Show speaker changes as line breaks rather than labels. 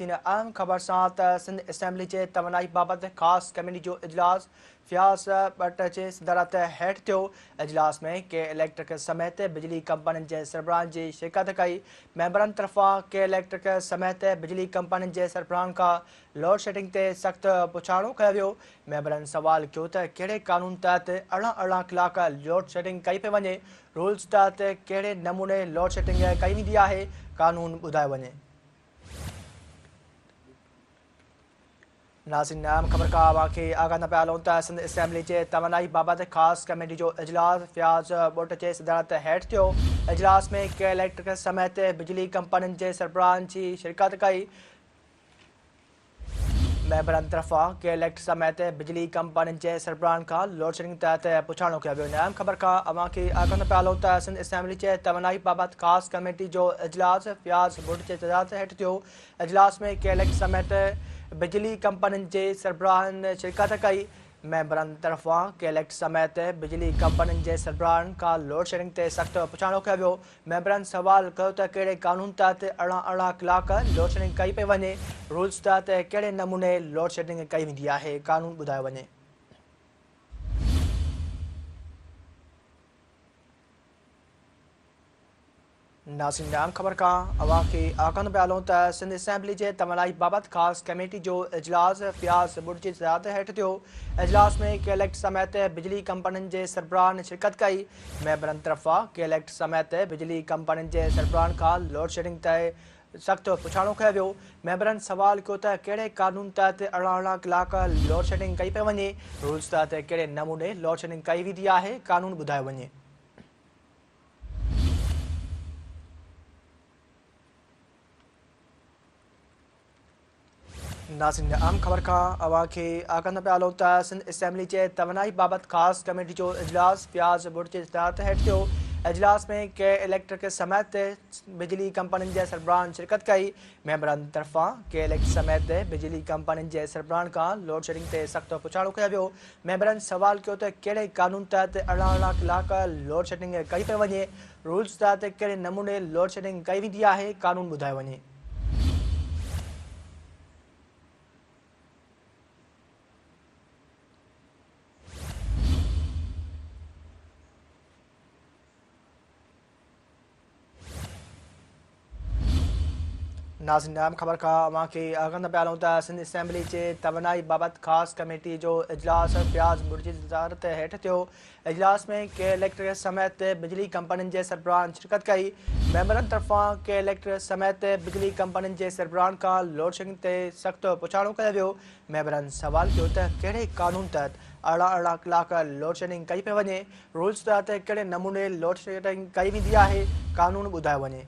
नाज़रीन अहम ख़बर सां त सिंध असेंबली जे तवानाई बाबति ख़ासि कमेटी जो इजलास फ़याज़ भट्ट जे सदारत हेठि थियो। इजलास में के इलेक्ट्रिक समेत बिजली कंपनियुनि जे सरबराहनि जी शिरकत कई। मेंबरनि तरफ़ां के इलेक्ट्रिक समेत बिजली कंपनियुनि जे सरबराहनि खां लोड शेडिंग ते सख़्तु पुछाणो कयो वियो। मेंबरनि सवाल कयो त कहिड़े क़ानून तहत अरिड़हं कलाक लोड शेडिंग कई पई वञे, रूल्स तहत कहिड़े नमूने लोड शेडिंग कई वेंदी आहे, क़ानून ॿुधायो वञे। नाज़रीन अहम ख़बर का अवांखे आगाह न पिया हलूं त सिंध असेंबली जे तवानाई बाबति ख़ासि कमेटी जो इजलास फ़याज़ भट्ट जे सदारत हेठि थियो। इजलास में के इलेक्ट्रिक समेत बिजली कंपनियुनि जे सरबराहनि जी शिरकत कई। मेंबरनि तरफ़ां के इलेक्ट्रिक समेत बिजली कंपनियुनि जे सरबराहनि खां लोड शेडिंग तहत पुछाणो कयो वियो। अहम ख़बर का अवांखे आगाह न पिया हलूं त सिंध असेंबली जे तवानाई बाबति ख़ासि कमेटी जो इजलास फ़याज़ भट्ट जे सदारत हेठि थियो। इजलास में के इलेक्ट्रिक समेत बिजली कंपनियुनि जे सरबराहनि शिरकत कई। मेंबरनि तरफ़ां के इलेक्ट्रिक समेत बिजली कंपनियुनि जे सरबराहनि खां लोड शेडिंग ते सख़्तु पुछाणो कयो वियो। मेंबरनि सवाल कयो त कहिड़े क़ानून तहत अरिड़हं कलाक लोड शेडिंग कई पई वञे, रूल्स तहत कहिड़े नमूने लोड शेडिंग कई वेंदी आहे, क़ानून ॿुधायो वञे। नाज़रीन अहम ख़बर का अवांखे आगाह न पिया हलूं त सिंध असेंबली जे तवानाई बाबति ख़ासि कमेटी जो इजलास फ़याज़ भट्ट जी सदारत हेठि थियो। इजलास में के इलेक्ट्रिक समेत बिजली कंपनियुनि जे सरबराहनि शिरकत कई। मेंबरनि तरफ़ां के इलेक्ट्रिक समेत बिजली कंपनियुनि जे सरबराहनि खां लोड शेडिंग ते सख़्तु पुछाणो कयो वियो। मेंबरनि सवाल कयो त कहिड़े क़ानून तहत अरिड़हं कलाक लोड शेडिंग कई पई वञे, रूल्स तहत कहिड़े नमूने लोड शेडिंग कई वेंदी आहे, क़ानून ॿुधायो वञे। नाज़रीन अहम ख़बर का अवांखे आगाह न पिया हलूं त सिंध असेंबली जे तवानाई बाबति ख़ासि कमेटी जो इजलास फ़याज़ भट्ट जे सदारत हेठि थियो। इजलास में के इलेक्ट्रिक समेत बिजली कंपनियुनि जे सरबराहनि शिरकत कई। मेंबरनि तरफ़ां के इलेक्ट्रिक समेत बिजली कंपनियुनि जे सरबराहनि खां लोड शेडिंग ते सख़्तु पुछाणो कयो वियो। मेंबरनि सवाल कयो त कहिड़े क़ानून तहत अरिड़हं कलाक लोड शेडिंग कई पई वञे, रूल्स तहत कहिड़े नमूने लोड शेडिंग कई वेंदी आहे, क़ानून ॿुधायो वञे। नाज़रीन अहम ख़बर का अवांखे आगाह न पिया हलूं त सिंध असेंबली जे तवानाई बाबति ख़ासि कमेटी जो इजलास फ़याज़ भट्ट जी सदारत हेठि थियो। इजलास में के इलेक्ट्रिक समेत बिजली कंपनियुनि जे सरबराहनि शिरकत कई। मेंबरनि तरफ़ां के इलेक्ट्रिक समेत बिजली कंपनियुनि जे सरबराहनि खां लोड शेडिंग ते सख़्तु पुछाणो कयो वियो। मेंबरनि सवाल कयो त कहिड़े क़ानून तहत अरिड़हं कलाक लोड शेडिंग कई पई वञे, रूल्स तहत कहिड़े नमूने लोड शेडिंग कई वेंदी आहे, क़ानून ॿुधायो वञे।